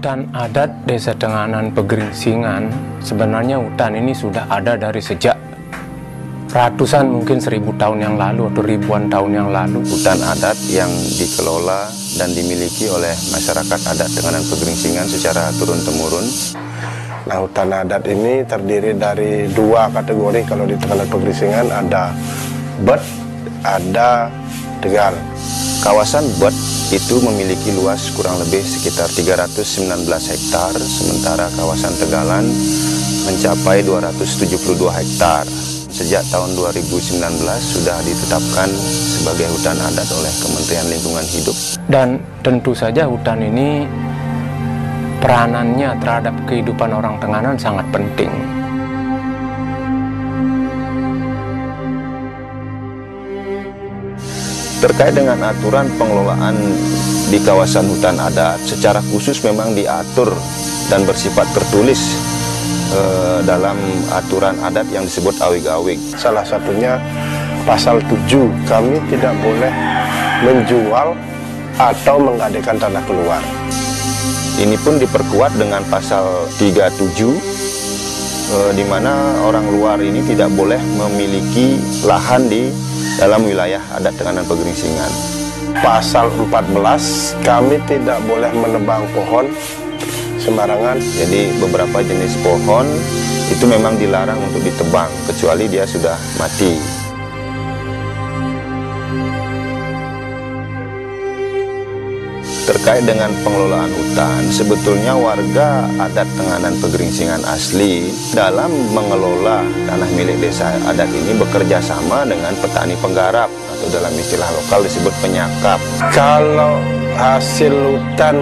Hutan adat Desa Tenganan Pegeringsingan, sebenarnya hutan ini sudah ada dari sejak ratusan, mungkin 1000 tahun yang lalu atau ribuan tahun yang lalu. Hutan adat yang dikelola dan dimiliki oleh masyarakat adat Tenganan Pegeringsingan secara turun-temurun. Nah, hutan adat ini terdiri dari 2 kategori kalau di Tenganan Pegeringsingan, ada Bet, ada Tegal. Kawasan Bet itu memiliki luas kurang lebih sekitar 319 hektar, sementara kawasan Tegalan mencapai 272 hektar. Sejak tahun 2019 sudah ditetapkan sebagai hutan adat oleh Kementerian Lingkungan Hidup. Dan tentu saja hutan ini peranannya terhadap kehidupan orang Tenganan sangat penting. Terkait dengan aturan pengelolaan di kawasan hutan adat, secara khusus memang diatur dan bersifat tertulis dalam aturan adat yang disebut awig-awig. Salah satunya pasal 7, kami tidak boleh menjual atau menggadaikan tanah keluar. Ini pun diperkuat dengan pasal 37, di mana orang luar ini tidak boleh memiliki lahan di dalam wilayah adat Tenganan Pegeringsingan. Pasal 14, kami tidak boleh menebang pohon sembarangan. Jadi beberapa jenis pohon itu memang dilarang untuk ditebang, kecuali dia sudah mati. Terkait dengan pengelolaan hutan, sebetulnya warga adat Tenganan Pegeringsingan asli dalam mengelola tanah milik desa adat ini bekerja sama dengan petani penggarap atau dalam istilah lokal disebut penyakap. Kalau hasil hutan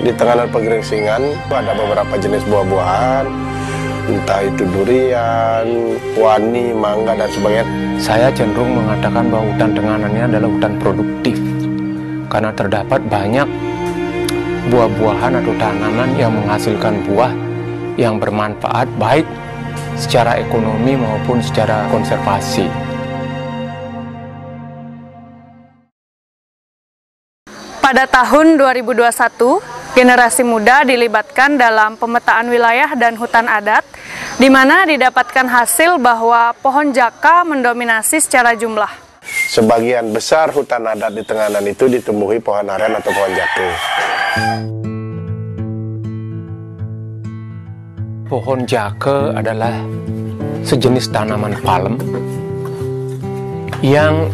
di Tenganan Pegeringsingan ada beberapa jenis buah-buahan, entah itu durian, wani, mangga, dan sebagainya. Saya cenderung mengatakan bahwa hutan Tenganan ini adalah hutan produktif, karena terdapat banyak buah-buahan atau tanaman yang menghasilkan buah yang bermanfaat baik secara ekonomi maupun secara konservasi. Pada tahun 2021, generasi muda dilibatkan dalam pemetaan wilayah dan hutan adat, di mana didapatkan hasil bahwa pohon jaka mendominasi secara jumlah. Sebagian besar hutan adat di Tenganan itu ditumbuhi pohon aren atau pohon jake. Pohon jake adalah sejenis tanaman palem yang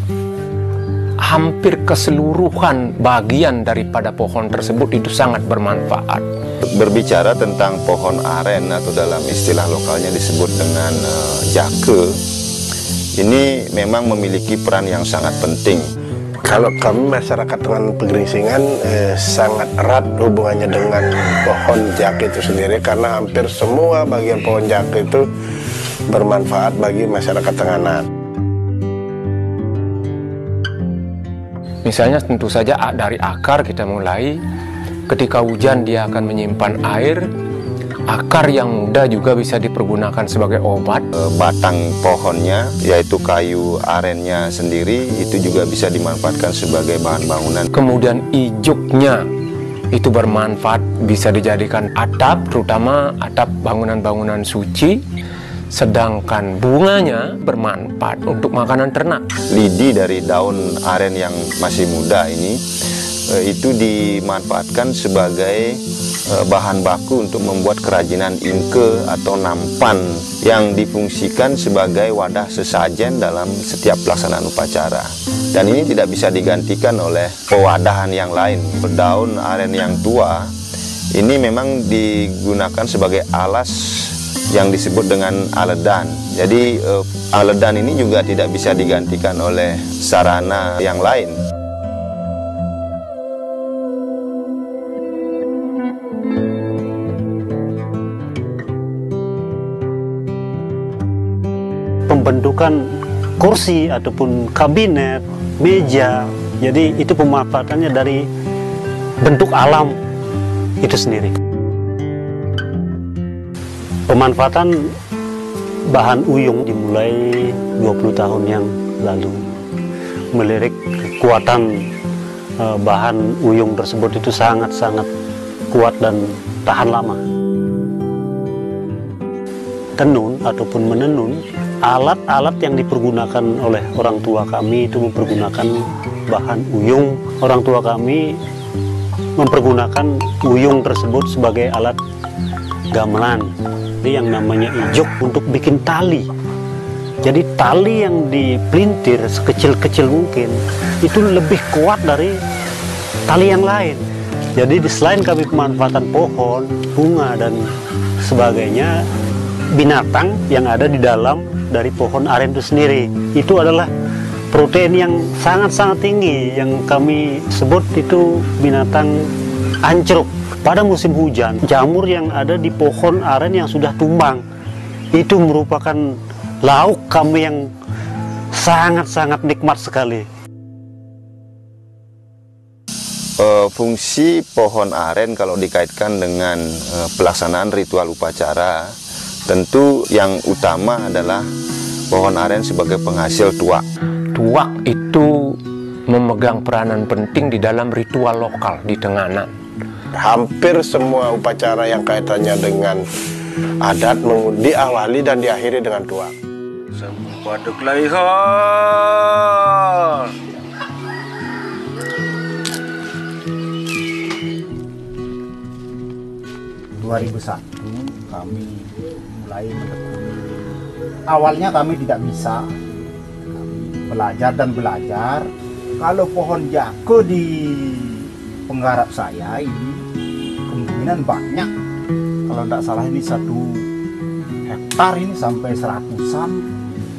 hampir keseluruhan bagian daripada pohon tersebut itu sangat bermanfaat. Berbicara tentang pohon aren atau dalam istilah lokalnya disebut dengan jake, ini memang memiliki peran yang sangat penting. Kalau kami masyarakat Tenganan Pegeringsingan sangat erat hubungannya dengan pohon jake itu sendiri, karena hampir semua bagian pohon jake itu bermanfaat bagi masyarakat Tenganan. Misalnya tentu saja dari akar kita mulai, ketika hujan dia akan menyimpan air. Akar yang muda juga bisa dipergunakan sebagai obat. Batang pohonnya, yaitu kayu arennya sendiri, itu juga bisa dimanfaatkan sebagai bahan bangunan. Kemudian ijuknya itu bermanfaat, bisa dijadikan atap, terutama atap bangunan-bangunan suci. Sedangkan bunganya bermanfaat untuk makanan ternak. Lidi dari daun aren yang masih muda ini, itu dimanfaatkan sebagai bahan baku untuk membuat kerajinan ingke atau nampan yang difungsikan sebagai wadah sesajen dalam setiap pelaksanaan upacara. Dan ini tidak bisa digantikan oleh pewadahan yang lain. Daun aren yang tua ini memang digunakan sebagai alas yang disebut dengan aledan. Jadi aledan ini juga tidak bisa digantikan oleh sarana yang lain. Pembentukan kursi ataupun kabinet, meja, jadi itu pemanfaatannya dari bentuk alam itu sendiri. Pemanfaatan bahan uyung dimulai 20 tahun yang lalu. Melirik kekuatan bahan uyung tersebut itu sangat-sangat kuat dan tahan lama. Tenun ataupun menenun, alat-alat yang dipergunakan oleh orang tua kami itu mempergunakan bahan uyung. Orang tua kami mempergunakan uyung tersebut sebagai alat gamelan. Yang namanya ijok untuk bikin tali. Jadi tali yang dipelintir sekecil-kecil mungkin itu lebih kuat dari tali yang lain. Jadi selain kami pemanfaatan pohon, bunga dan sebagainya, binatang yang ada di dalam dari pohon aren itu sendiri itu adalah protein yang sangat-sangat tinggi yang kami sebut itu binatang ancruk. Pada musim hujan, jamur yang ada di pohon aren yang sudah tumbang itu merupakan lauk kami yang sangat-sangat nikmat sekali. Fungsi pohon aren kalau dikaitkan dengan pelaksanaan ritual upacara, tentu yang utama adalah pohon aren sebagai penghasil tuak. Tuak itu memegang peranan penting di dalam ritual lokal di Tenganan. Hampir semua upacara yang kaitannya dengan adat diawali dan diakhiri dengan tuak. Paduk laihon. Kami mulai menekuni. Awalnya kami tidak bisa, kami belajar dan belajar. Kalau pohon jako di penggarap saya ini kemungkinan banyak. Kalau tidak salah ini 1 hektar ini sampai 100-an.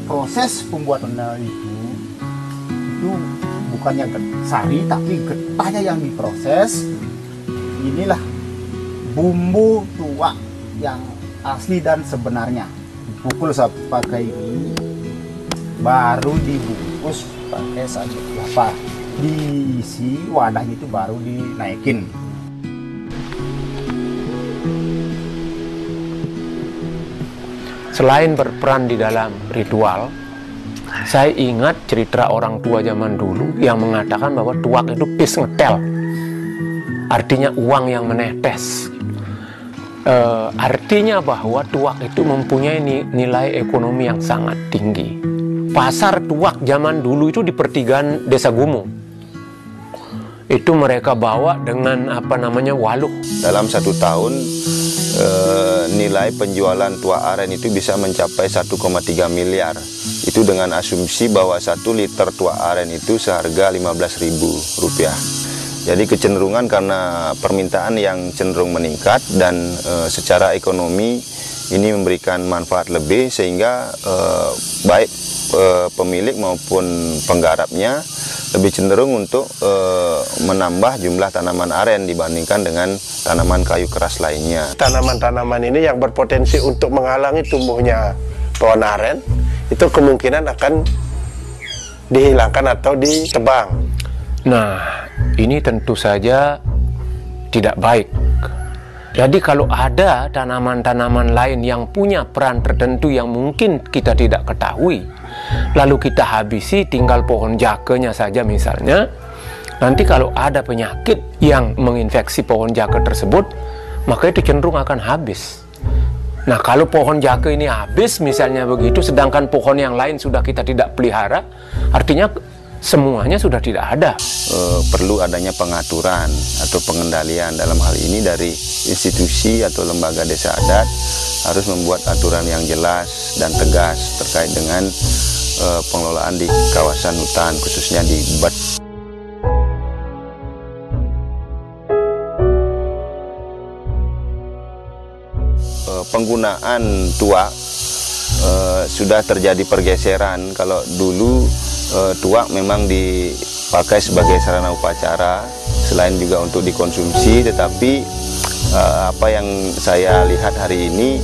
Proses pembuatannya itu bukannya sari tapi getahnya yang diproses. Inilah bumbu tuak yang asli dan sebenarnya. Dipukul pakai ini, baru dibungkus pakai sabut kelapa. Diisi wadahnya itu baru dinaikin. Selain berperan di dalam ritual, saya ingat cerita orang tua zaman dulu yang mengatakan bahwa tuak itu pis ngetel, artinya uang yang menetes. Artinya bahwa tuak itu mempunyai nilai ekonomi yang sangat tinggi. Pasar tuak zaman dulu itu di pertigaan Desa Gumung. Itu mereka bawa dengan waluh. Dalam 1 tahun nilai penjualan tuak aren itu bisa mencapai 1,3 miliar. Itu dengan asumsi bahwa 1 liter tuak aren itu seharga Rp15.000. Jadi kecenderungan karena permintaan yang cenderung meningkat dan secara ekonomi ini memberikan manfaat lebih sehingga baik pemilik maupun penggarapnya lebih cenderung untuk menambah jumlah tanaman aren dibandingkan dengan tanaman kayu keras lainnya. Tanaman-tanaman ini yang berpotensi untuk menghalangi tumbuhnya pohon aren itu kemungkinan akan dihilangkan atau ditebang. Nah, ini tentu saja tidak baik. Jadi kalau ada tanaman-tanaman lain yang punya peran tertentu yang mungkin kita tidak ketahui, lalu kita habisi tinggal pohon jakenya saja misalnya, nanti kalau ada penyakit yang menginfeksi pohon jake tersebut, maka itu cenderung akan habis. Nah, kalau pohon jake ini habis misalnya begitu, sedangkan pohon yang lain sudah kita tidak pelihara, artinya semuanya sudah tidak ada. Perlu adanya pengaturan atau pengendalian dalam hal ini dari institusi atau lembaga desa adat harus membuat aturan yang jelas dan tegas terkait dengan pengelolaan di kawasan hutan khususnya di Bet. Penggunaan tuak sudah terjadi pergeseran. Kalau dulu tuak memang dipakai sebagai sarana upacara selain juga untuk dikonsumsi, tetapi apa yang saya lihat hari ini,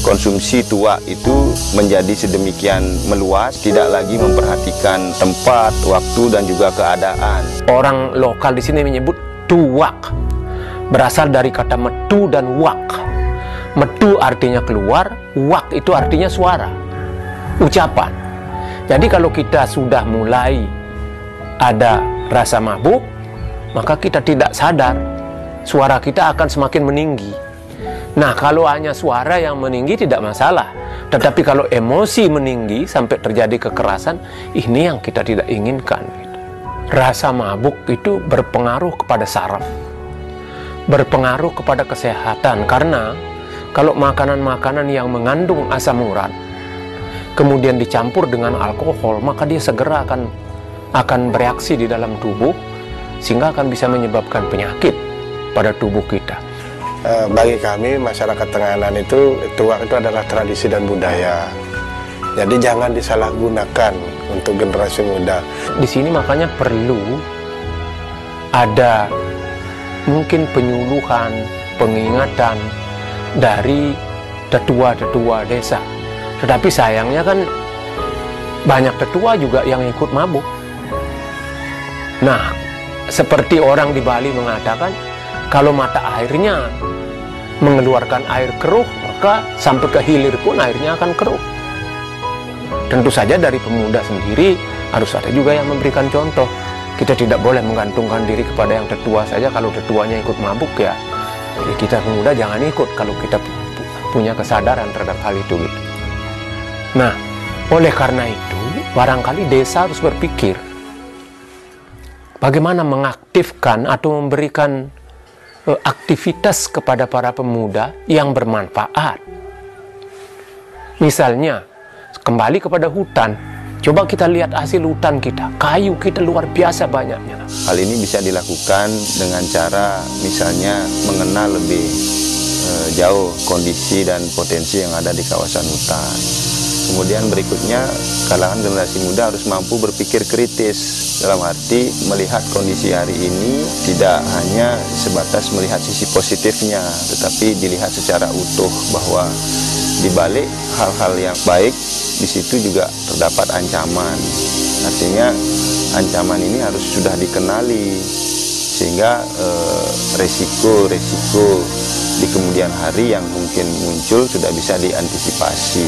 konsumsi tuak itu menjadi sedemikian meluas, tidak lagi memperhatikan tempat, waktu dan juga keadaan. Orang lokal di sini menyebut tuak, berasal dari kata metu dan wak. Metu artinya keluar, wak itu artinya suara, ucapan. Jadi kalau kita sudah mulai ada rasa mabuk, maka kita tidak sadar suara kita akan semakin meninggi. Nah, kalau hanya suara yang meninggi tidak masalah. Tetapi kalau emosi meninggi sampai terjadi kekerasan, ini yang kita tidak inginkan. Rasa mabuk itu berpengaruh kepada saraf, berpengaruh kepada kesehatan. Karena kalau makanan-makanan yang mengandung asam urat kemudian dicampur dengan alkohol, maka dia segera akan bereaksi di dalam tubuh, sehingga akan bisa menyebabkan penyakit pada tubuh kita. Bagi kami masyarakat Tenganan itu tuak itu adalah tradisi dan budaya. Jadi jangan disalahgunakan untuk generasi muda. Di sini makanya perlu ada mungkin penyuluhan, pengingatan dari tetua-tetua desa. Tetapi sayangnya kan banyak tetua juga yang ikut mabuk. Nah, seperti orang di Bali mengatakan, kalau mata airnya mengeluarkan air keruh, maka sampai ke hilir pun airnya akan keruh. Tentu saja dari pemuda sendiri harus ada juga yang memberikan contoh. Kita tidak boleh menggantungkan diri kepada yang tetua saja. Kalau tetuanya ikut mabuk, ya kita pemuda jangan ikut kalau kita punya kesadaran terhadap hal itu. Nah, oleh karena itu barangkali desa harus berpikir bagaimana mengaktifkan atau memberikan aktivitas kepada para pemuda yang bermanfaat. Misalnya, kembali kepada hutan. Coba kita lihat hasil hutan kita. Kayu kita luar biasa banyaknya. Hal ini bisa dilakukan dengan cara misalnya mengenal lebih jauh kondisi dan potensi yang ada di kawasan hutan. Kemudian berikutnya, kalangan generasi muda harus mampu berpikir kritis, dalam arti melihat kondisi hari ini tidak hanya sebatas melihat sisi positifnya, tetapi dilihat secara utuh bahwa di balik hal-hal yang baik, di situ juga terdapat ancaman. Artinya ancaman ini harus sudah dikenali, sehingga resiko-resiko di kemudian hari yang mungkin muncul sudah bisa diantisipasi.